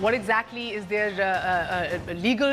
What exactly is their legal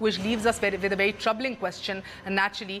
which leaves us with a very troubling question naturally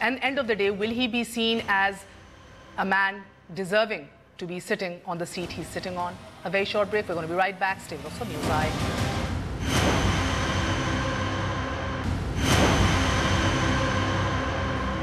and end of the day will he be seen as a man deserving to be sitting on the seat he's sitting on? A very short break, we're going to be right back. Stay with us on News Eye.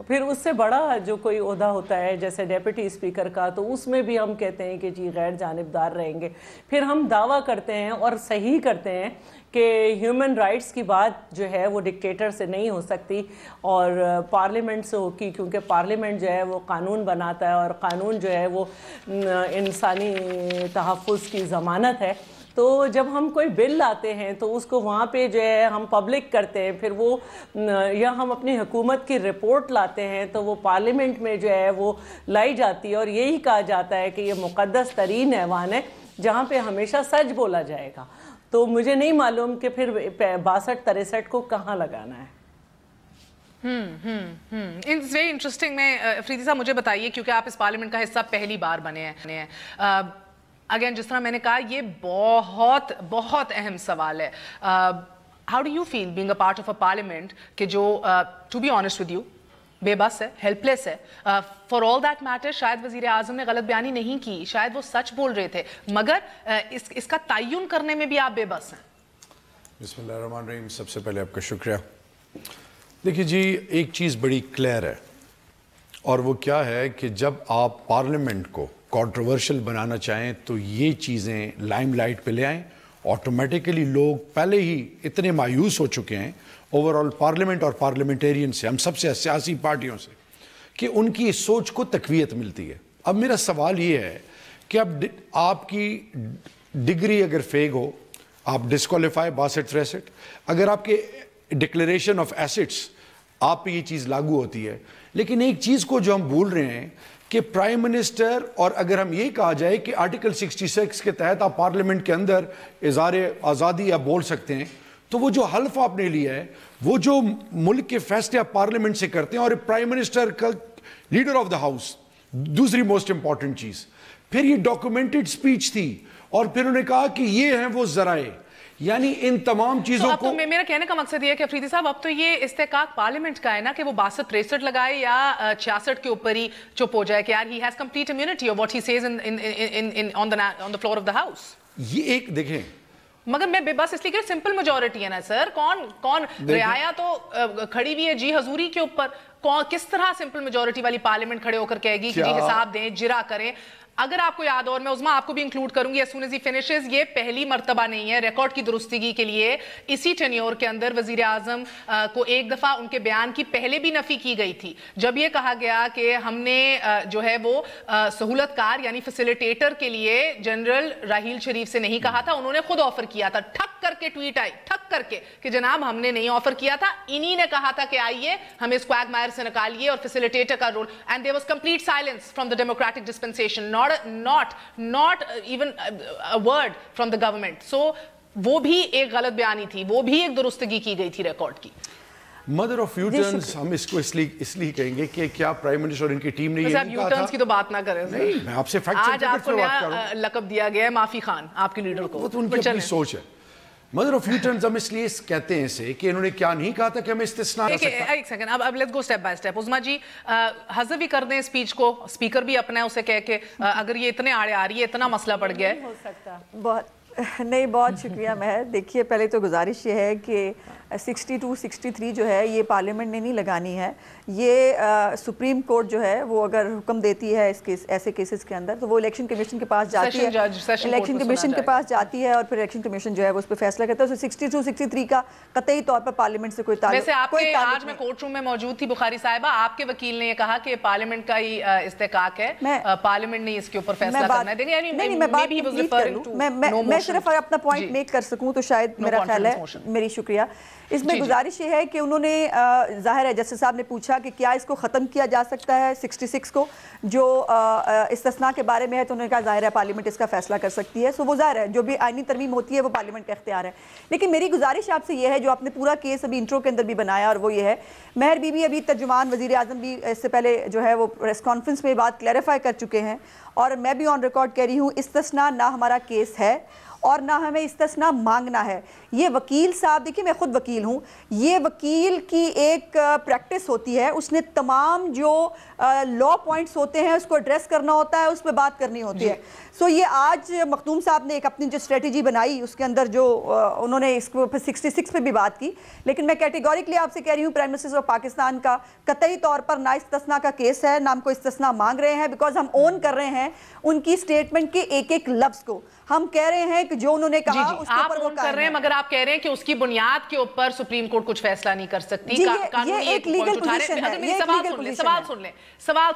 پھر اس سے بڑا جو کوئی عہدہ ہوتا ہے جیسے deputy speaker کا تو اس میں بھی ہم کہتے ہیں کہ جی غیر جانبدار رہیں گے. پھر ہم دعویٰ کرتے ہیں اور صحیح کرتے ہیں کہ ہیومن رائٹس کی بات جو ہے وہ ڈکٹیٹر سے نہیں ہو سکتی اور پارلیمنٹ سے ہوگی, کیونکہ پارلیمنٹ جو ہے وہ قانون بناتا ہے اور قانون جو ہے وہ انسانی تحفظ کی ضمانت ہے. تو جب ہم کوئی بل لاتے ہیں تو اس کو وہاں پہ جو ہے ہم پبلک کرتے ہیں, پھر وہ یا ہم اپنی حکومت کی رپورٹ لاتے ہیں تو وہ پارلیمنٹ میں جو ہے وہ لائی جاتی ہے اور یہی کہا جاتا ہے کہ یہ مقدس ترین ایوان ہے جہاں پہ ہمیشہ سچ بولا جائے گا. تو مجھے نہیں معلوم کہ پھر 62-63 کو کہاں لگانا ہے. It's very interesting. میں افریدی صاحب مجھے بتائیے, کیونکہ آپ اس پارلیمنٹ کا حصہ پہلی بار بنے ہیں, اگین جس طرح میں نے کہا یہ بہت بہت اہم سوال ہے. How do you feel being a part of a parliament کہ جو to be honest with you بے بس ہے, ہیلپ لیس ہے. فار آل دیٹ میٹر شاید وزیر اعظم نے غلط بیانی نہیں کی, شاید وہ سچ بول رہے تھے, مگر اس کا تعین کرنے میں بھی آپ بے بس ہیں. بسم اللہ الرحمن الرحیم. سب سے پہلے آپ کا شکریہ. دیکھیے جی, ایک چیز بڑی کلیئر ہے اور وہ کیا ہے کہ جب آپ پارلیمنٹ کو کنٹروورشل بنانا چاہیں تو یہ چیزیں لائم لائٹ پہ لے آئیں. آٹومیٹیکلی لوگ پہلے ہی اتنے مایوس ہو چکے ہیں اوور آل پارلیمنٹ اور پارلیمنٹیرین سے, ہم سب سے سیاسی پارٹیوں سے, کہ ان کی سوچ کو تقویت ملتی ہے. اب میرا سوال یہ ہے کہ اب آپ کی ڈگری اگر فیک ہو آپ ڈسکوالیفائی 62-63, اگر آپ کے ڈکلیریشن آف ایسٹس آپ پہ یہ چیز لاگو ہوتی ہے. لیکن ایک چیز کو جو ہم بھول رہے ہیں کہ پرائم منسٹر, اور اگر ہم یہ کہا جائے کہ آرٹیکل 66 کے تحت آپ پارلیمنٹ کے اندر اظہار آزادی آپ بول سکتے ہیں, تو وہ جو حلف آپ نے لیا ہے, وہ جو ملک کے فیصلے آپ پارلیمنٹ سے کرتے ہیں, اور پرائم منسٹر کا لیڈر آف دا ہاؤس, دوسری موسٹ امپورٹنٹ چیز, پھر یہ ڈاکومنٹڈ سپیچ تھی اور پھر انہوں نے کہا کہ یہ ہیں وہ ذرائع. یعنی ان تمام چیزوں کو, میرا کہنے کا مقصد یہ ہے کہ افریدی صاحب اب تو یہ استحقاق پارلیمنٹ کا ہے نا کہ وہ 62-63 لگائے یا 66 کے اوپر ہی چپ ہو جائے کہ یار he has complete immunity of what he says on the floor of the house. یہ ایک دیکھیں, مگر میں بے بس اس لیے کہ سمپل میجورٹی ہے نا سر, کون رعایا تو کھڑی ہوئی ہے جی حضوری کے اوپر, کس طرح سمپل میجورٹی والی پارلیمنٹ کھڑے ہو کر کہے گی کہ جی حساب دیں, جرا کریں. اگر آپ کو یاد ہو, اور میں عظما آپ کو بھی انکلوڈ کروں گی as soon as he finishes, یہ پہلی مرتبہ نہیں ہے. ریکارڈ کی درستگی کے لیے اسی ٹینیور کے اندر وزیر اعظم کو ایک دفعہ ان کے بیان کی پہلے بھی نفی کی گئی تھی, جب یہ کہا گیا کہ ہم نے جو ہے وہ سہولت کار یعنی فیسیلیٹیٹر کے لیے جنرل راحیل شریف سے نہیں کہا تھا, انہوں نے خود آفر کیا تھا. ٹھک کر کے ٹویٹ آئی, ٹھک کر کے, کہ جناب ہم نے نہیں آفر کیا تھا, انہی نے کہا تھا کہ آئیے ہمیں اسکواگ مائر سے نکالیے اور فیسیلیٹیٹر کا role. And there was complete silence from the democratic dispensation, not even a word from the government. So وہ بھی ایک غلط بیانی تھی, وہ بھی ایک درستگی کی گئی تھی ریکارڈ کی. مدر آف یو ٹرنز ہم اس کو اس لیے کہیں گے کہ کیا پرائم منسٹر اور ان کی ٹیم نے یہ نہیں کہا تھا. کی تو بات نہ کریں, نہیں میں آپ سے فیکٹ آج آپ کو نیا لقب دیا گیا ہے معافی خان آپ کے لیڈر کو, وہ تو ان کی اپنی سوچ ہے. مدر آف یو ٹرنز ہم اس لیے کہتے ہیں اسے کہ انہوں نے کیا نہیں کہا تھا کہ ہمیں استثناء. ایک سیکنڈ, اب let's go step by step. Uzma ji حذف بھی کر دیں اسپیچ کو, اسپیکر بھی اپنا ہے اسے کہہ کے اگر یہ اتنے آڑے آ رہی ہے, اتنا مسئلہ پڑ گیا ہے. ہو سکتا نہیں, بہت شکریہ مہر. دیکھیے پہلے تو گزارش یہ ہے کہ 62-63 جو ہے یہ پارلیمنٹ نے نہیں لگانی ہے, یہ سپریم کورٹ جو ہے وہ اگر حکم دیتی ہے اس کیس ایسے کیسز کے اندر تو وہ الیکشن کمیشن کے پاس جاتی ہے, الیکشن کمیشن کے پاس جاتی ہے اور پھر الیکشن کمیشن جو ہے وہ اس پہ فیصلہ کرتا ہے. 62-63 کا قطعی طور پر پارلیمنٹ سے کوئی تعلق. ویسے آپ کے آج میں کورٹ روم میں موجود تھی بخاری صاحبہ, آپ کے وکیل نے یہ کہا کہ پارلیمنٹ کا ہی استحقاق ہے, پارلیمنٹ نے اس کے اوپر فیصلہ کرنا ہے. میں صرف اپنا پوائنٹ میک کر سکوں تو شاید میرا خیال ہے, میری شکریہ. اس میں گزارش یہ ہے کہ انہوں نے ظاہر ہے جسٹس صاحب نے پوچھا کہ کیا اس کو ختم کیا جا سکتا ہے 66 کو جو استثناء کے بارے میں ہے, تو انہوں نے کہا ظاہر ہے پارلیمنٹ اس کا فیصلہ کر سکتی ہے. سو وہ ظاہر ہے جو بھی آئینی ترمیم ہوتی ہے وہ پارلیمنٹ کا اختیار ہے. لیکن میری گزارش آپ سے یہ ہے جو آپ نے پورا کیس ابھی انٹرو کے اندر بھی بنایا, اور وہ یہ ہے, مہر بی بی ابھی ترجمان وزیر اعظم بھی اس سے پہلے جو ہے وہ پریس کانفرنس میں بات کلیریفائی کر چکے ہیں, اور میں بھی آن ریکارڈ کہہ رہی ہوں استثناء نہ ہمارا کیس ہے اور نہ ہمیں استثنا مانگنا ہے. یہ وکیل صاحب, دیکھیے میں خود وکیل ہوں, یہ وکیل کی ایک پریکٹس ہوتی ہے, اس نے تمام جو لا پوائنٹس ہوتے ہیں اس کو ایڈریس کرنا ہوتا ہے, اس پہ بات کرنی ہوتی ہے. سو یہ آج مخدوم صاحب نے ایک اپنی جو اسٹریٹجی بنائی اس کے اندر جو انہوں نے اس کو 66 پہ بھی بات کی, لیکن میں کیٹیگوریکلی آپ سے کہہ رہی ہوں پرائم منسٹر آف پاکستان کا قطعی طور پر نا استثنا کا کیس ہے, نہ ہم کو استثنا مانگ رہے ہیں, بیکاز ہم اون کر رہے ہیں ان کی اسٹیٹمنٹ کے ایک ایک لفظ کو. ہم کہہ رہے ہیں کہ جو انہوں نے کہا اس کے اوپر وہ کر رہے ہیں, مگر آپ کہہ رہے ہیں کہ اس کی بنیاد کے اوپر سپریم کورٹ کچھ فیصلہ نہیں کر سکتی. یہ ایک لیگل پوزیشن ہے. سوال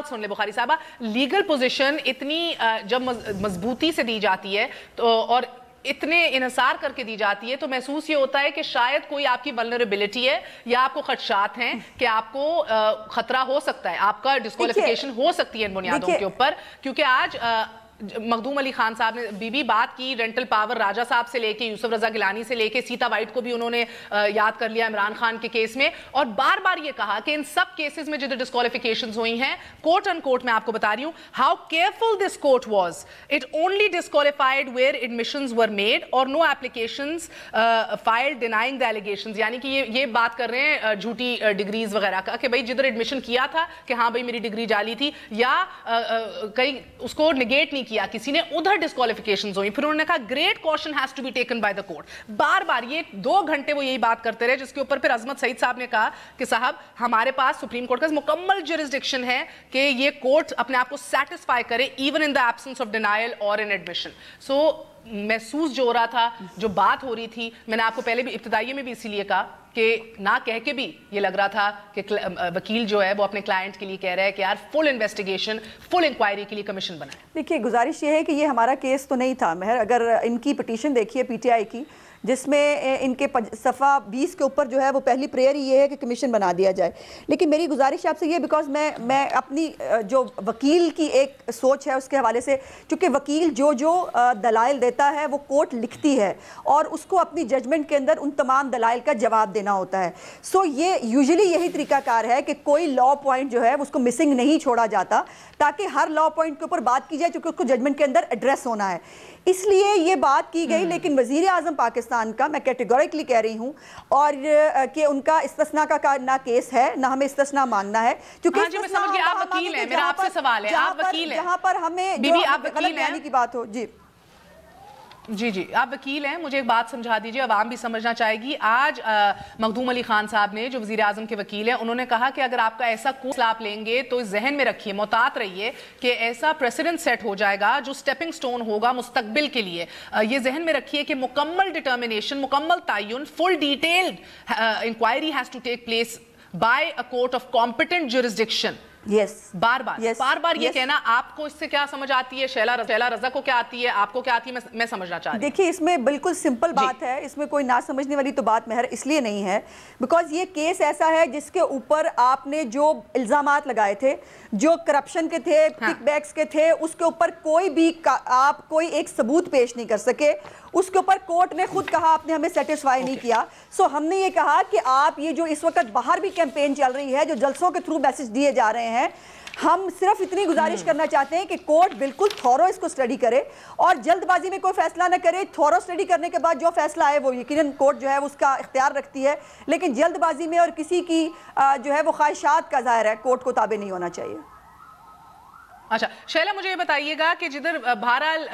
سن لیں بخاری صاحبہ, لیگل پوزیشن اتنی جب مضبوطی سے دی جاتی ہے اور اتنے انحصار کر کے دی جاتی ہے تو محسوس یہ ہوتا ہے کہ شاید کوئی آپ کی ولنریبلٹی ہے یا آپ کو خدشات ہیں کہ آپ کو خطرہ ہو سکتا ہے, آپ کا ڈسکوالیفیکیشن ہو سکتی ہے ان بنیادوں کے اوپر. کیونکہ آج مخدوم علی خان صاحب نے بھی بات کی رینٹل پاور راجہ صاحب سے لے کے یوسف رضا گیلانی سے لے کے سیتا وائٹ کو بھی انہوں نے یاد کر لیا عمران خان کے کیس میں, اور بار بار یہ کہا کہ ان سب کیسز میں جو ڈسکوالیفیکیشنز ہوئی ہیں کوٹ ان کوٹ میں آپ کو بتا رہی ہوں how careful this court was, it only disqualified where admissions were made اور no applications filed denying the allegations. یعنی کہ یہ بات کر رہے ہیں جھوٹی ڈگریز وغیرہ کا کہ بھائی جدھر ایڈمیشن کیا تھا کہ ہاں بھائی میری ڈگری جعلی تھی یا کئی اس کو نگیٹ نہیں کیا کسی نے, ادھر ڈسکوالیفیکیشنز ہوئی. پھر انہوں نے کہا great caution has to be taken by the court. بار بار یہ 2 گھنٹے وہ یہی بات کرتے رہے, جس کے اوپر پھر عظمت سعید صاحب نے کہا کہ صاحب ہمارے پاس سپریم کورٹ کا مکمل جورسڈکشن ہے کہ یہ کورٹ اپنے آپ کو سیٹسفائی کرے even in the absence of denial اور ان ایڈمیشن. سو محسوس جو ہو رہا تھا, جو بات ہو رہی تھی, میں نے آپ کو پہلے بھی ابتدائی میں بھی اسی لیے کہا کہ نہ کہہ کے بھی یہ لگ رہا تھا کہ وکیل جو ہے وہ اپنے کلائنٹ کے لیے کہہ رہا ہے کہ یار فل انویسٹیگیشن فل انکوائری کے لیے کمیشن بنائے. دیکھیے گزارش یہ ہے کہ یہ ہمارا کیس تو نہیں تھا مہر, اگر ان کی پٹیشن دیکھیے پی ٹی آئی کی جس میں ان کے صفحہ 20 کے اوپر جو ہے وہ پہلی پریئر یہ ہے کہ کمیشن بنا دیا جائے. لیکن میری گزارش آپ سے یہ بیکاز میں اپنی جو وکیل کی ایک سوچ ہے اس کے حوالے سے, چونکہ وکیل جو دلائل دیتا ہے وہ کورٹ لکھتی ہے اور اس کو اپنی ججمنٹ کے اندر ان تمام دلائل کا جواب دینا ہوتا ہے. سو یہ یوزلی یہی طریقہ کار ہے کہ کوئی لا پوائنٹ جو ہے اس کو مسنگ نہیں چھوڑا جاتا تاکہ ہر لا پوائنٹ کے اوپر بات کی جائے, چونکہ اس کو ججمنٹ کے اندر ایڈریس ہونا ہے. اس لیے یہ بات کی گئی. لیکن وزیر اعظم پاکستان کا میں کیٹیگوریکلی کہہ رہی ہوں اور کہ ان کا استثناء کا نہ کیس ہے نہ ہمیں استثناء مانگنا ہے, کیونکہ آپ وکیل ہیں, میرا آپ سے سوال ہے, آپ وکیل ہیں, جہاں پر ہمیں جو غلط بیانی کی بات ہو. جی آپ وکیل ہیں, مجھے ایک بات سمجھا دیجئے, عوام بھی سمجھنا چاہے گی. آج مخدوم علی خان صاحب نے جو وزیر اعظم کے وکیل ہیں انہوں نے کہا کہ اگر آپ کا ایسا کوئی آپ لیں گے تو ذہن میں رکھیے, محتاط رہیے کہ ایسا پریسیڈنٹ سیٹ ہو جائے گا جو سٹیپنگ سٹون ہوگا مستقبل کے لیے. یہ ذہن میں رکھیے کہ مکمل ڈٹرمنیشن, مکمل تعین, full detailed inquiry has to take place by a court of competent jurisdiction. بار بار یہ کہنا, آپ کو اس سے کیا سمجھ آتی ہے, شیلا رضا کو کیا آتی ہے, آپ کو کیا آتی ہے, میں سمجھنا چاہ رہی ہوں. دیکھیے اس میں بالکل سمپل بات ہے, اس میں کوئی نہ سمجھنے والی تو بات مہر اس لیے نہیں ہے بیکاز یہ کیس ایسا ہے جس کے اوپر آپ نے جو الزامات لگائے تھے, جو کرپشن کے تھے, کک بیکس کے تھے, اس کے اوپر کوئی بھی آپ کوئی ایک ثبوت پیش نہیں کر سکے. اس کے اوپر کورٹ نے خود کہا آپ نے ہمیں سیٹسفائی نہیں کیا. سو ہم نے یہ کہا کہ آپ یہ جو اس وقت باہر بھی کیمپین چل رہی ہے, جو جلسوں کے تھرو میسج دیے جا رہے ہیں, ہم صرف اتنی گزارش کرنا چاہتے ہیں کہ کورٹ بالکل تھورو اس کو اسٹڈی کرے اور جلد بازی میں کوئی فیصلہ نہ کرے. تھورو اسٹڈی کرنے کے بعد جو فیصلہ آئے وہ یقیناً کورٹ جو ہے اس کا اختیار رکھتی ہے, لیکن جلد بازی میں اور کسی کی جو ہے وہ خواہشات کا ظاہر ہے کورٹ کو تابع نہیں ہونا چاہیے. اچھا شیلا, مجھے یہ بتائیے گا کہ جدھر بہرحال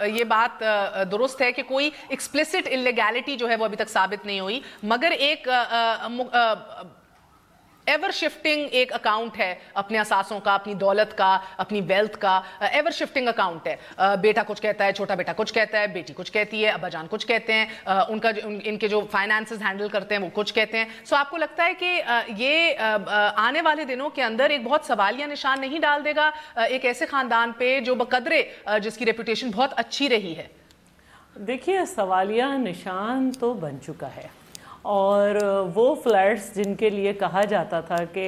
یہ بات درست ہے کہ کوئی ایکسپلیسٹ انلیگیلٹی جو ہے وہ ابھی تک ثابت نہیں ہوئی, مگر ایک ایور شفٹنگ ایک اکاؤنٹ ہے اپنے اثاثوں کا, اپنی دولت کا, اپنی ویلتھ کا, ایور شفٹنگ اکاؤنٹ ہے. بیٹا کچھ کہتا ہے, چھوٹا بیٹا کچھ کہتا ہے, بیٹی کچھ کہتی ہے, ابا جان کچھ کہتے ہیں, ان کے جو فائنانسز ہینڈل کرتے ہیں وہ کچھ کہتے ہیں. سو آپ کو لگتا ہے کہ یہ آنے والے دنوں کے اندر ایک بہت سوالیہ نشان نہیں ڈال دے گا ایک ایسے خاندان پہ جو بقدرے جس کی ریپوٹیشن بہت اچھی رہی ہے؟ دیکھیے سوالیہ نشان تو بن چکا ہے, اور وہ فلیٹس جن کے لیے کہا جاتا تھا کہ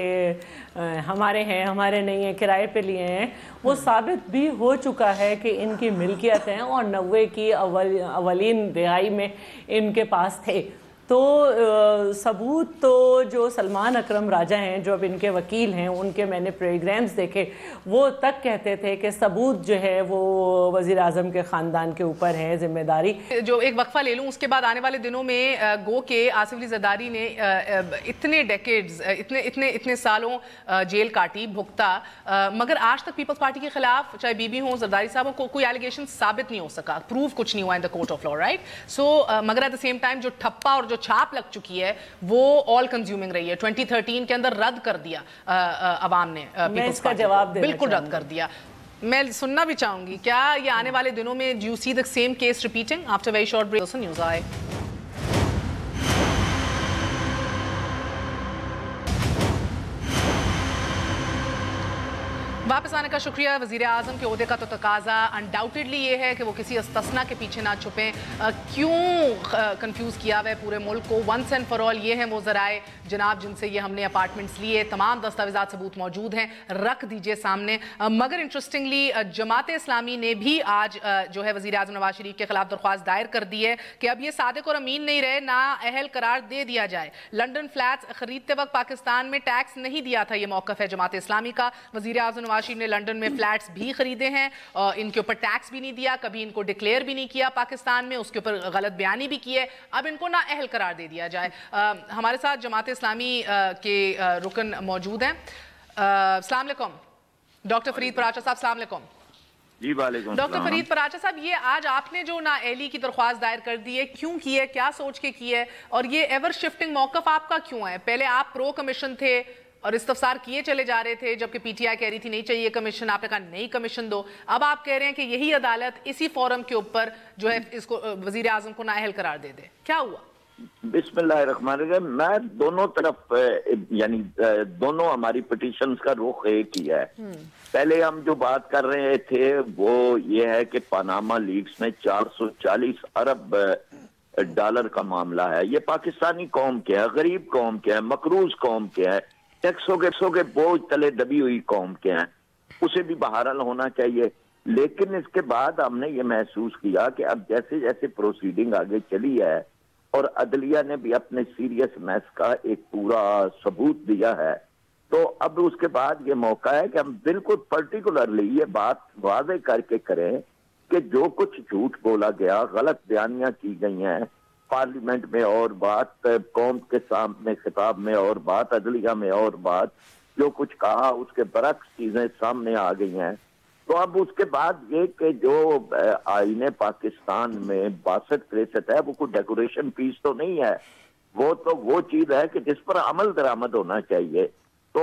ہمارے ہیں, ہمارے نہیں ہیں, کرائے پہ لیے ہیں, وہ ثابت بھی ہو چکا ہے کہ ان کی ملکیت ہیں اور 90 کی اولین دہائی میں ان کے پاس تھے. تو ثبوت تو جو سلمان اکرم راجہ ہیں جو اب ان کے وکیل ہیں ان کے میں نے پروگرامز دیکھے وہ تک کہتے تھے کہ ثبوت جو ہے وہ وزیر اعظم کے خاندان کے اوپر ہے ذمہ داری. جو ایک وقفہ لے لوں اس کے بعد آنے والے دنوں میں گو کہ آصف علی زرداری نے اتنے ڈیکیڈز اتنے سالوں جیل کاٹی بھگتا مگر آج تک پیپلز پارٹی کے خلاف چاہے بی بی ہوں زرداری صاحب کو کوئی ایلیگیشن ثابت نہیں ہو سکا, پروف کچھ نہیں ہوا in the court of law, right. So مگر ایٹ دا سیم ٹائم جو ٹھپا اور جو چھاپ لگ چکی ہے وہ آل کنزیومنگ رہی ہے. 2013 کے اندر رد کر دیا عوام نے, میں اس کا جواب بالکل رد کر دیا. میں سننا بھی چاہوں گی کیا یہ آنے والے دنوں میں do you see the same case repeating after very short break. News آئے واپس آنے کا شکریہ. وزیر اعظم کے عہدے کا تو تقاضا انڈاؤٹڈلی یہ ہے کہ وہ کسی استثنا کے پیچھے نہ چھپیں. کیوں کنفیوز کیا ہوا ہے پورے ملک کو؟ ونس اینڈ فار آل یہ ہیں وہ ذرائع جناب جن سے یہ ہم نے اپارٹمنٹس لیے, تمام دستاویزات ثبوت موجود ہیں, رکھ دیجئے سامنے. مگر انٹرسٹنگلی جماعت اسلامی نے بھی آج جو ہے وزیر اعظم نواز شریف کے خلاف درخواست دائر کر دی ہے کہ اب یہ صادق اور امین نہیں رہے, نااہل قرار دے دیا جائے. لنڈن فلیٹس خریدتے وقت پاکستان میں ٹیکس نہیں دیا تھا, یہ موقف ہے جماعت اسلامی کا. وزیر اعظم نواز شریف نے لنڈن میں فلیٹس بھی خریدے ہیں, ان کے اوپر ٹیکس بھی نہیں دیا, کبھی ان کو ڈکلیئر بھی نہیں کیا پاکستان میں, اس کے اوپر غلط بیانی بھی کی ہے, اب ان کو نااہل قرار دے دیا جائے. ہمارے ساتھ جماعت اسلامی کے رکن موجود ہیں. السلام علیکم ڈاکٹر فرید پراچا صاحب. السلام علیکم. جی وعلیکم ڈاکٹر فرید پراچا صاحب, یہ آج آپ نے جو نااہلی کی درخواست دائر کر دی ہے, کیوں کی ہے, کیا سوچ کے کی ہے, اور یہ ایور شفٹنگ موقف آپ کا کیوں ہے؟ پہلے آپ پرو کمیشن تھے اور استفسار کیے چلے جا رہے تھے, جبکہ پی ٹی آئی کہہ رہی تھی نہیں چاہیے کمیشن, آپ نے کہا نہیں کمیشن دو. اب آپ کہہ رہے ہیں کہ یہی عدالت اسی فورم کے اوپر جو ہے اس کو وزیر اعظم کو نااہل قرار دے دے. کیا ہوا؟ بسم اللہ الرحمن الرحیم. میں دونوں طرف یعنی دونوں ہماری پٹیشنز کا رخ ایک ہی ہے. پہلے ہم جو بات کر رہے تھے وہ یہ ہے کہ پاناما لیکس میں 440 ارب ڈالر کا معاملہ ہے. یہ پاکستانی قوم کے ہے, غریب قوم کے ہے, مقروض قوم کے ہے, ٹیکسوں کے بوجھ تلے دبی ہوئی قوم کے ہیں, اسے بھی بحال ہونا چاہیے. لیکن اس کے بعد ہم نے یہ محسوس کیا کہ اب جیسے جیسے پروسیڈنگ آگے چلی ہے اور عدلیہ نے بھی اپنے سیریس میس کا ایک پورا ثبوت دیا ہے, تو اب اس کے بعد یہ موقع ہے کہ ہم بالکل پرٹیکولرلی یہ بات واضح کر کے کریں کہ جو کچھ جھوٹ بولا گیا, غلط بیانیاں کی گئی ہیں پارلیمنٹ میں اور بات, قوم کے سامنے خطاب میں اور بات, عدلیہ میں اور بات, جو کچھ کہا اس کے برعکس چیزیں سامنے آ گئی ہیں. تو اب اس کے بعد یہ کہ جو آئین پاکستان میں 62-63 ہے وہ کوئی ڈیکوریشن پیس تو نہیں ہے, وہ تو وہ چیز ہے کہ جس پر عمل درآمد ہونا چاہیے. تو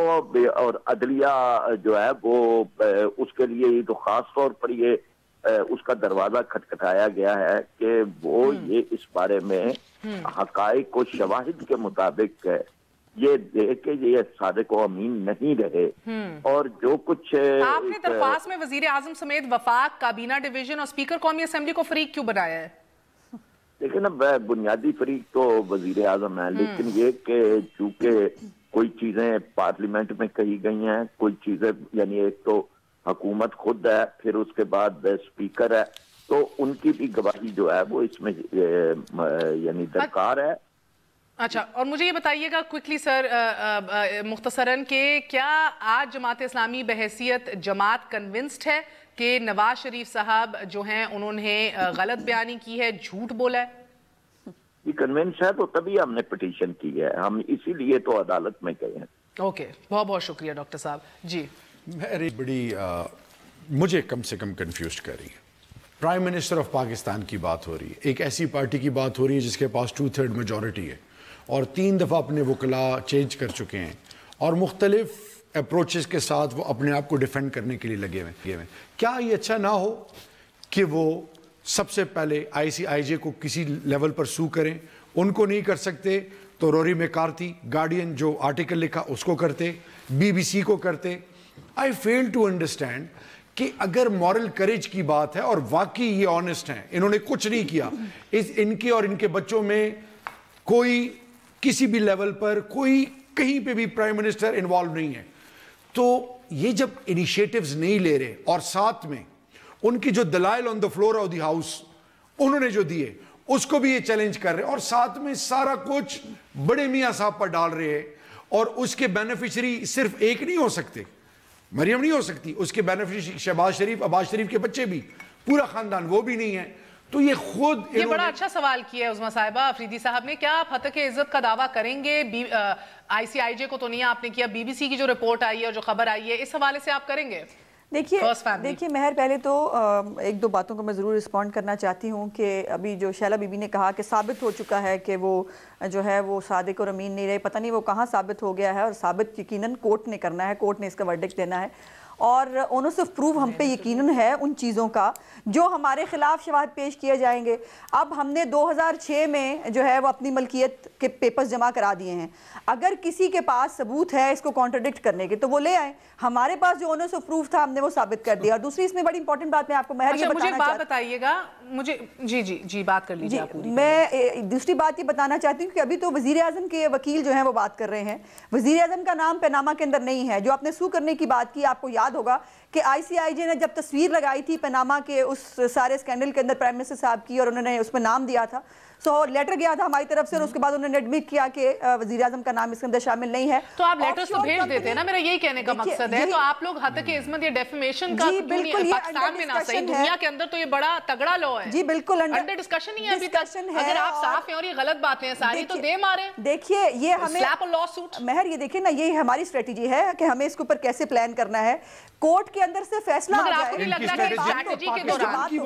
اور عدلیہ جو ہے وہ اس کے لیے تو خاص طور پر یہ اس کا دروازہ کھٹکھٹایا گیا ہے کہ وہ یہ اس بارے میں حقائق و شواہد کے مطابق یہ دیکھ کے یہ صادق و امین نہیں رہے. اور جو کچھ آپ نے درخواست میں وزیر اعظم سمیت وفاق, کابینہ ڈویژن اور اسپیکر قومی اسمبلی کو فریق کیوں بنایا ہے؟ لیکن اب بنیادی فریق تو وزیر اعظم ہے, لیکن یہ کہ چونکہ کوئی چیزیں پارلیمنٹ میں کہی گئی ہیں, کوئی چیزیں یعنی ایک تو حکومت خود ہے, پھر اس کے بعد اسپیکر ہے, تو ان کی بھی گواہی جو ہے وہ اس میں یعنی درکار ہے. اچھا, اور مجھے یہ بتائیے گا کوئکلی سر مختصراً کہ کیا آج جماعت اسلامی بحیثیت جماعت کنونسڈ ہے کہ نواز شریف صاحب جو ہیں انہوں نے غلط بیانی کی ہے, جھوٹ بولا ہے؟ یہ کنونس ہے تو تبھی ہم نے پٹیشن کی ہے, ہم اسی لیے تو عدالت میں گئے ہیں. اوکے, بہت بہت شکریہ ڈاکٹر صاحب. جی بڑی مجھے کم سے کم کنفیوزڈ کر رہی ہے. پرائم منسٹر آف پاکستان کی بات ہو رہی ہے, ایک ایسی پارٹی کی بات ہو رہی ہے جس کے پاس 2/3 میجورٹی ہے اور 3 دفعہ اپنے وکلاء چینج کر چکے ہیں اور مختلف اپروچز کے ساتھ وہ اپنے آپ کو ڈیفینڈ کرنے کے لیے لگے ہوئے. کیا یہ اچھا نہ ہو کہ وہ سب سے پہلے ICIJ کو کسی لیول پر سو کریں؟ ان کو نہیں کر سکتے تو روری میکارتھی, گارڈین جو آرٹیکل لکھا اس کو کرتے, BBC کو کرتے. I fail to understand کہ اگر مورل کریج کی بات ہے اور واقعی یہ آنسٹ ہیں, انہوں نے کچھ نہیں کیا, ان کے اور ان کے بچوں میں کوئی کسی بھی لیول پر کوئی کہیں پہ بھی پرائم منسٹر انوالو نہیں ہے, تو یہ جب انیشیٹیوز نہیں لے رہے اور ساتھ میں ان کی جو دلائل on the floor of the house انہوں نے جو دیے اس کو بھی یہ چیلنج کر رہے ہیں، اور ساتھ میں سارا کچھ بڑے میاں صاحب پر ڈال رہے ہیں، اور اس کے بینیفیشری صرف ایک نہیں ہو سکتے، مریم نہیں ہو سکتی، اس کے بینیفیشری شہباز شریف، عباس شریف کے بچے بھی، پورا خاندان وہ بھی نہیں ہے. تو یہ خود یہ بڑا اچھا سوال کیا ہے عظمیٰ صاحبہ افریدی صاحب نے. کیا آپ حتق عزت کا دعویٰ کریں گے؟ آئی سی آئی جے کو تو نہیں آپ نے کیا، بی بی سی کی جو رپورٹ آئی ہے اور جو خبر آئی ہے اس حوالے سے آپ کریں گے؟ دیکھیے مہر، پہلے تو ایک دو باتوں کو میں ضرور رسپونڈ کرنا چاہتی ہوں کہ ابھی جو شیلا بی بی نے کہا کہ ثابت ہو چکا ہے کہ وہ جو ہے وہ صادق اور امین نہیں رہے، پتہ نہیں وہ کہاں ثابت ہو گیا ہے، اور ثابت یقیناً کورٹ نے کرنا ہے، کورٹ نے اس کا ورڈکٹ دینا ہے. اور اونس آف پروف ہم پہ یقیناً ہے ان چیزوں کا جو ہمارے خلاف شواہد پیش کیے جائیں گے. اب ہم نے 2006 میں جو ہے وہ اپنی ملکیت کے پیپرز جمع کرا دیے ہیں. اگر کسی کے پاس ثبوت ہے اس کو کانٹرڈکٹ کرنے کے تو وہ لے آئیں. ہمارے پاس جو اونس آف پروف تھا ہم نے وہ ثابت کر دیا. اور دوسری اس میں بڑی امپورٹنٹ بات میں آپ کو مہر یہ بتانا چاہتی ہوں. مجھے بات بتائیے گا، مجھے جی بات کر لیجیے آپ. میں دوسری بات یہ بتانا چاہتی ہوں کہ ابھی تو وزیر اعظم کے وکیل جو ہیں وہ بات کر رہے ہیں. وزیر اعظم کا نام پیناما کے اندر نہیں ہے. جو آپ نے سو کرنے کی بات کی، آپ کو یاد ہوگا کہ آئی سی آئی جے نے جب تصویر لگائی تھی پیناما کے اس سارے اسکینڈل کے اندر پرائم منسٹر صاحب کی، اور انہوں نے اس میں نام دیا تھا، سو لیٹر گیا تھا ہماری طرف سے، اور اس کے بعد انہوں نے ایڈمٹ کیا کہ وزیر اعظم کا نام اس کے اندر شامل نہیں ہے. تو آپ لیٹرز تو بھیج دیتے ہیں نا، میرا یہی کہنے کا مقصد ہے. تو آپ لوگ حتق عصمت یا ڈیفیمیشن کا پاکستان میں نہ صحیح دنیا کے اندر تو یہ بڑا تگڑا لا ہے. جی بالکل انڈر ڈسکشن ہی ہے ابھی تک. اگر آپ صاف ہیں اور یہ غلط باتیں ہیں ساری تو دے ماریں. دیکھیے یہ ہمیں مہر یہ دیکھیں نا، یہ ہماری اسٹریٹجی ہے کہ ہمیں اس کے اوپر کیسے پلان کرنا ہے. کورٹ کے اندر سے فیصلہ مگر آپ کو نہیں لگ رہا کہ اسٹریٹجی کے دوران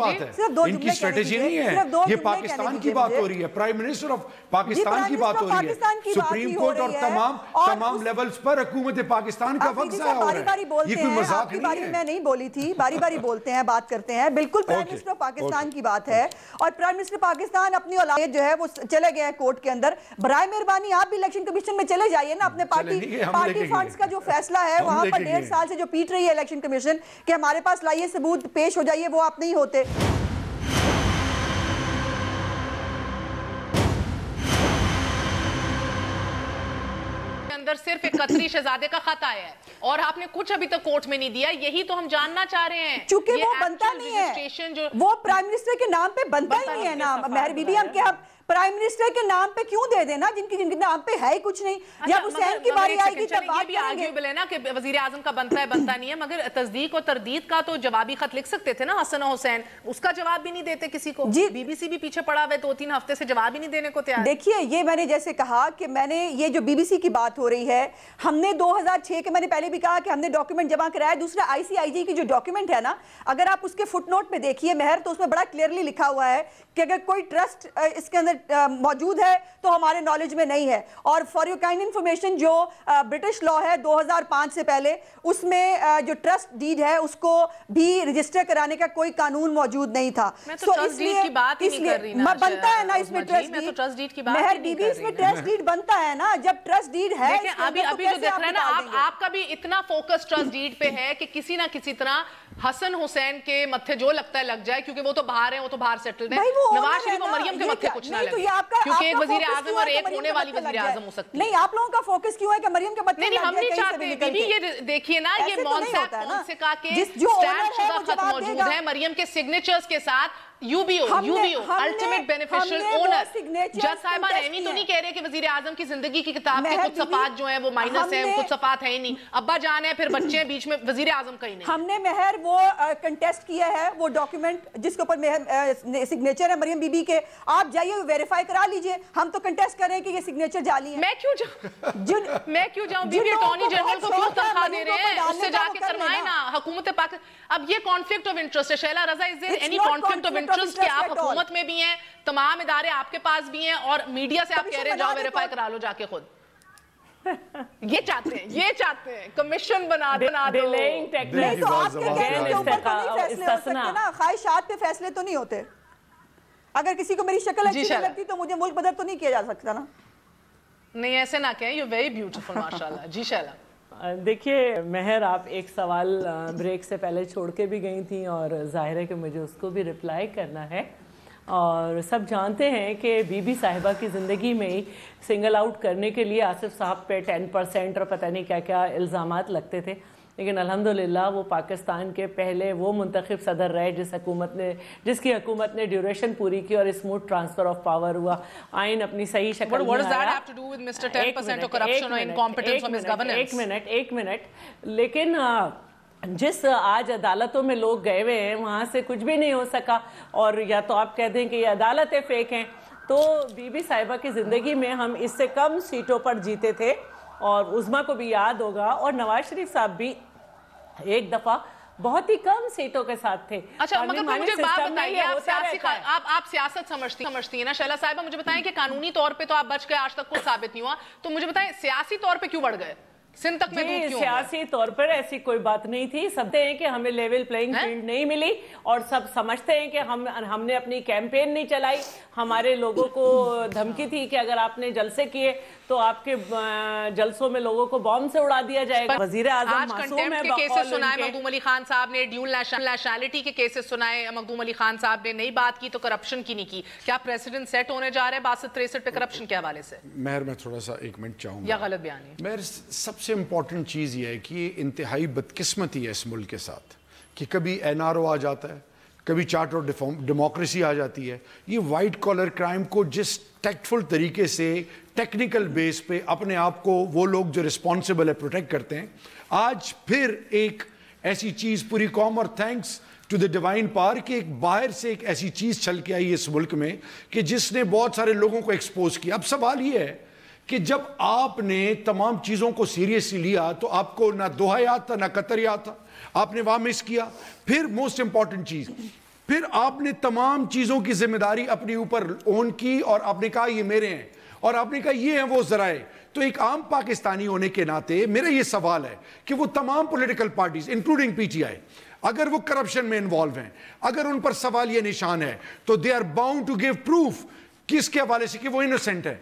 ان کی اسٹریٹجی نہیں ہے، یہ پاکستان کی بات ہو رہی ہے، پرائم منسٹر آف پاکستان کی بات ہو رہی ہے. سپریم کورٹ اور تمام لیولز پر حکومت پاکستان کا وقت ضائع ہو رہا ہے. یہ کوئی مذاق نہیں ہے. میں نہیں بولی تھی، باری باری بولتے ہیں، بات کرتے ہیں. بالکل پرائم منسٹر آف پاکستان کی بات ہے، اور پرائم منسٹر پاکستان اپنی اولاد جو ہے وہ چلے گئے ہیں کورٹ کے اندر. برائے مہربانی آپ بھی الیکشن کمیشن میں چلے جائیے نا. اپنے پارٹی فنڈز کا جو فیصلہ ہے وہاں پر 1.5 سال سے جو پیٹ رہی ہے الیکشن کمیشن کہ ہمارے پاس لائیے ثبوت پیش ہو جائیے، وہ آپ نہیں ہوتے. اندر صرف ایک قطری شہزادے کا خط آیا ہے اور آپ نے کچھ ابھی تک کورٹ میں نہیں دیا. یہی تو ہم جاننا چاہ رہے ہیں. چونکہ وہ بنتا نہیں ہے، وہ پرائم منسٹر کے نام پہ بنتا ہی نہیں ہے نا مہر بی بی. ہم کیا پرائم منسٹر کے نام پہ کیوں دے دینا جن کے نام پہ ہے ہی کچھ نہیں. جب حسین کی باری آئے گی تب بات کریں گے. ہے نا کہ وزیر اعظم کا بنتا ہے بنتا نہیں ہے، مگر تصدیق اور تردید کا تو جوابی خط لکھ سکتے تھے نا حسن و حسین. اس کا جواب بھی نہیں دیتے کسی کو. بی بی سی بھی پیچھے پڑا ہوئے 2-3 ہفتے سے جواب ہی نہیں دینے کو تیار. دیکھیے یہ میں نے جیسے کہا کہ میں نے یہ جو بی بی سی کی بات ہو رہی ہے، ہم نے 2006 کے میں نے پہلے بھی کہا کہ ہم نے ڈاکیومنٹ جمع کرایا. دوسرا آئی سی آئی جی کی جو ڈاکیومنٹ ہے نا، اگر آپ اس کے فٹ نوٹ میں دیکھیے مہر تو اس میں بڑا کلیئرلی لکھا ہوا ہے کہ اگر کوئی ٹرسٹ اس کے اندر موجود ہے تو ہمارے نالج میں نہیں ہے. اور فار یور کائنڈ انفارمیشن جو برٹش لا ہے 2005 سے پہلے، اس میں جو ٹرسٹ ڈیڈ ہے اس کو بھی رجسٹر کرانے کا کوئی قانون موجود نہیں تھا. تو ٹرسٹ ڈیڈ کی بات ہی نہیں کر رہی نا. بنتا ہے نا اس میں ٹرسٹ ڈیڈ کی بات مہر بی بی، اس میں ٹرسٹ ڈیڈ بنتا ہے نا. جب ٹرسٹ ڈیڈ ہے ابھی جو دیکھ رہے ہیں نا آپ کا بھی اتنا فوکس ٹرسٹ ڈیڈ پہ ہے کہ کسی نہ کسی طرح حسن حسین کے متھے جو لگتا ہے لگ جائے، کیونکہ وہ تو باہر ہیں، وہ تو باہر سیٹلڈ ہیں. نواز شریف اور مریم کے متھے کچھ نہ لگے کیونکہ ایک وزیر اعظم اور ایک ہونے والی وزیر اعظم ہو سکتی ہے. نہیں آپ لوگوں کا فوکس کیوں ہے کہ مریم کے متھے؟ نہیں ہم نہیں چاہتے. بی بی یہ دیکھیے نا، یہ مونسیکا کے اسٹیمپ شدہ خط موجود ہے مریم کے سگنیچرز کے ساتھ. UBO ultimate beneficial owner. جج صاحبان ایمی تو نہیں کہہ رہے کہ وزیر اعظم کی زندگی کی کتاب کے کچھ صفحات جو ہیں وہ مائنس ہیں، کچھ صفحات ہیں ہی نہیں. ابا جان ہے، پھر بچے ہیں، بیچ میں وزیر اعظم کا ہی نہیں. ہم نے مہر وہ کنٹیسٹ کیا ہے، وہ ڈاکیومنٹ جس کے اوپر سگنیچر ہے مریم بی بی کے، آپ جائیے ویریفائی کرا لیجئے. ہم تو کنٹیسٹ کر رہے ہیں کہ یہ سگنیچر جعلی ہے. میں کیوں جاؤں بی بی اٹارنی جنرل کو کیوں تنخواہ دے رہے ہیں؟ اس سے جا کے کروائیں نا حکومت پاکستان. اب یہ کانفلکٹ آف انٹرسٹ ہے. Sheila Raza, is there any conflict of interest کہ آپ حکومت میں بھی ہیں، تمام ادارے آپ کے پاس بھی ہیں، اور میڈیا سے آپ کہہ رہے ہیں جاؤ ویریفائی کرا لو جا کے خود؟ یہ چاہتے ہیں کمیشن بنا دو. نہیں تو آپ کے کہنے کے اوپر تو نہیں فیصلے ہو سکتے نا، خواہشات پہ فیصلے تو نہیں ہوتے. اگر کسی کو میری شکل اچھی نہیں لگتی تو مجھے ملک بدر تو نہیں کیا جا سکتا نا. نہیں ایسے نہ کہیں، یو ویری بیوٹیفل ماشاءاللہ. جی شیلا. دیکھیے مہر، آپ ایک سوال بریک سے پہلے چھوڑ کے بھی گئی تھیں اور ظاہر ہے کہ مجھے اس کو بھی رپلائی کرنا ہے. اور سب جانتے ہیں کہ بی بی صاحبہ کی زندگی میں ہی سنگل آؤٹ کرنے کے لیے آصف صاحب پہ 10% اور پتہ نہیں کیا کیا الزامات لگتے تھے. لیکن الحمدللہ وہ پاکستان کے پہلے وہ منتخب صدر رہے جس کی حکومت نے ڈیوریشن پوری کی اور اسموتھ ٹرانسفر آف پاور ہوا، آئین اپنی صحیح شکل میں آیا۔ ایک منٹ، لیکن جس آج عدالتوں میں لوگ گئے ہوئے ہیں وہاں سے کچھ بھی نہیں ہو سکا، اور یا تو آپ کہہ دیں کہ یہ عدالتیں فیک ہیں، تو بی بی صاحبہ کی زندگی میں ہم اس سے کم سیٹوں پر جیتے تھے، اور عظمیٰ کو بھی یاد ہوگا، اور نواز شریف صاحب بھی ایک دفعہ بہت ہی کم سیٹوں کے ساتھ تھے۔ اچھا مگر مجھے بات بتائیے، آپ سیاست سمجھتی ہیں نا شیلا صاحبہ، مجھے بتائیں کہ قانونی طور پہ تو آپ بچ گئے، آج تک کچھ ثابت نہیں ہوا، تو مجھے بتائیں سیاسی طور پہ کیوں بڑھ گئے؟ سندھ تک میں دودھ کیوں؟ سیاسی طور پر ایسی کوئی بات نہیں تھی، سب ہیں کہ ہمیں لیول پلینگ فیلڈ نہیں ملی، اور سب سمجھتے ہیں کہ ہم نے اپنی کیمپین نہیں چلائی، ہمارے لوگوں کو دھمکی تھی کہ اگر آپ نے جلسے کیے تو آپ کے جلسوں میں لوگوں کو بام سے اڑا دیا جائے گا۔ وزیر اعظم معصوم ہے، کیسز سنائے مخدوم علی خان صاحب نے، ڈیول نیشنلٹی کے کیسز سنائے مخدوم علی خان صاحب نے، نئی بات کی تو کرپشن کی نہیں کی، کیا پریسیڈنٹ سیٹ ہونے جا رہے 62-63 پہ کرپشن کے حوالے سے؟ مہر میں تھوڑا سا ایک منٹ چاہوں گا، یا غلط بیان ہے؟ مہر سب سے امپورٹنٹ چیز یہ ہے کہ یہ انتہائی بدقسمتی ہے اس ملک کے ساتھ کہ کبھی NRO آ جاتا ہے، کبھی چارٹر ڈیموکریسی آ جاتی ہے، یہ وائٹ کالر کرائم کو جس ٹیکٹفل طریقے سے ٹیکنیکل بیس پہ اپنے آپ کو وہ لوگ جو ریسپانسبل ہے پروٹیکٹ کرتے ہیں، آج پھر ایک ایسی چیز پوری قوم، اور thanks to the divine power کہ ایک باہر سے ایک ایسی چیز چھل کے آئی اس ملک میں کہ جس نے بہت سارے لوگوں کو ایکسپوز کیا۔ اب سوال یہ ہے کہ جب آپ نے تمام چیزوں کو سیریسلی لیا تو آپ کو نہ دوحہ یاد تھا نہ قطر یاد تھا، آپ نے وہاں مس کیا۔ پھر موسٹ امپورٹنٹ چیز، پھر آپ نے تمام چیزوں کی ذمہ داری اپنے اوپر اون کی، اور آپ نے کہا یہ میرے ہیں، اور آپ نے کہا یہ ہیں وہ ذرائع۔ تو ایک عام پاکستانی ہونے کے ناطے میرا یہ سوال ہے کہ وہ تمام پولیٹیکل پارٹیز انکلوڈنگ PTI اگر وہ کرپشن میں انوالو ہیں، اگر ان پر سوال یہ نشان ہے، تو they are bound to give proof کس کے حوالے سے کہ وہ انوسینٹ ہے،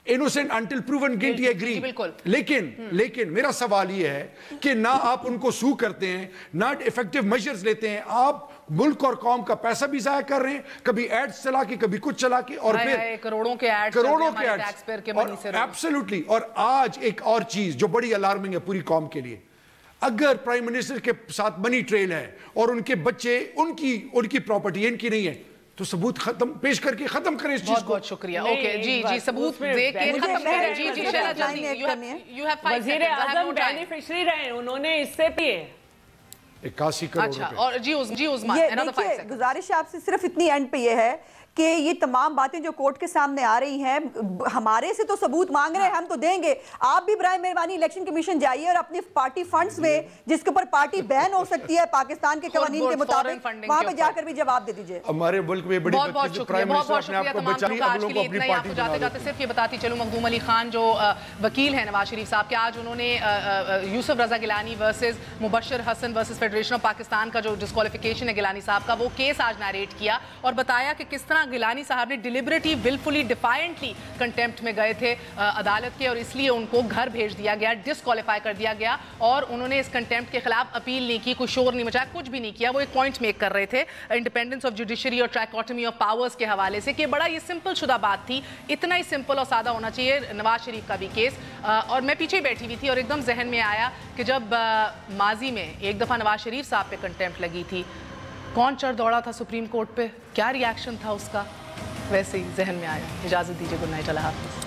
innocent until proven guilty agree۔ لیکن میرا سوال یہ ہے کہ نہ آپ ان کو سو کرتے ہیں، نہ effective measures لیتے ہیں، آپ ملک اور قوم کا پیسہ بھی ضائع کر رہے ہیں، کبھی ایڈز چلا کے کبھی کچھ چلا کے، اور پھر کروڑوں کے ایڈز ایبسلیوٹلی۔ اور آج ایک اور چیز جو بڑی الارمنگ ہے پوری قوم کے لیے، اگر پرائم منسٹر کے ساتھ منی ٹریل ہے اور ان کے بچے ان کی پراپرٹی ان کی نہیں ہے، تو ثبوت پیش کر کے ختم کریں اس چیز کو۔ بہت شکریہ۔ اوکے جی ثبوت دے کے ختم کریں۔ جی شیلا جلدی، وزیر اعظم بینیفیشری رہے، انہوں نے اس سے پیے 81 کروڑ۔ اچھا، اور جی عظمیٰ گزارش آپ سے صرف اتنی اینڈ پہ یہ ہے کہ یہ تمام باتیں جو کورٹ کے سامنے آ رہی ہیں، ہمارے سے تو ثبوت مانگ رہے ہیں، ہم تو دیں گے، آپ بھی برائے مہربانی الیکشن کمیشن جائیے اور اپنی پارٹی فنڈز میں جس کے اوپر پارٹی بین ہو سکتی ہے پاکستان کے قوانین کے مطابق، وہاں پہ جا کر بھی جواب دے دیجئے۔ ہمارے ملک میں بڑی بہت شکریہ تمام لوگ آج کے لیے اتنا ہی۔ آپ کو جاتے جاتے صرف یہ بتاتی چلوں، مخدوم علی خان جو وکیل ہیں نواز شریف صاحب کے، آج انہوں نے Yousaf Raza Gilani versus Mubashir Hassan versus federation of Pakistan کا جو ڈسکوالیفیکیشن ہے گیلانی صاحب کا، وہ کیس آج نیریٹ کیا اور بتایا کہ کس طرح گیلانی صاحب نے ڈیلیبریٹلی ولفلی ڈیفائنٹلی کنٹیمپٹ میں گئے تھے عدالت کے، اور اس لیے ان کو گھر بھیج دیا گیا، ڈسکوالیفائی کر دیا گیا، اور انہوں نے اس کنٹیمپٹ کے خلاف اپیل نہیں کی، کوئی شور نہیں مچایا، کچھ بھی نہیں کیا۔ وہ ایک پوائنٹ میک کر رہے تھے انڈیپینڈنس آف جوڈیشری اور ٹرائکوٹمی آف پاورز کے حوالے سے، کہ بڑا یہ سمپل شدہ بات تھی، اتنا ہی سمپل اور سادہ ہونا چاہیے نواز شریف کا بھی کیس۔ اور میں پیچھے بیٹھی ہوئی تھی اور ایک دم ذہن میں آیا کہ جب ماضی میں ایک دفعہ نواز شریف صاحب پہ کنٹیمپٹ لگی تھی، کون چڑھ دوڑا تھا سپریم کورٹ پہ، کیا ری ایکشن تھا اس کا، ویسے ہی ذہن میں آیا۔ اجازت دیجیے، گڈ نائٹ، اللہ حافظ۔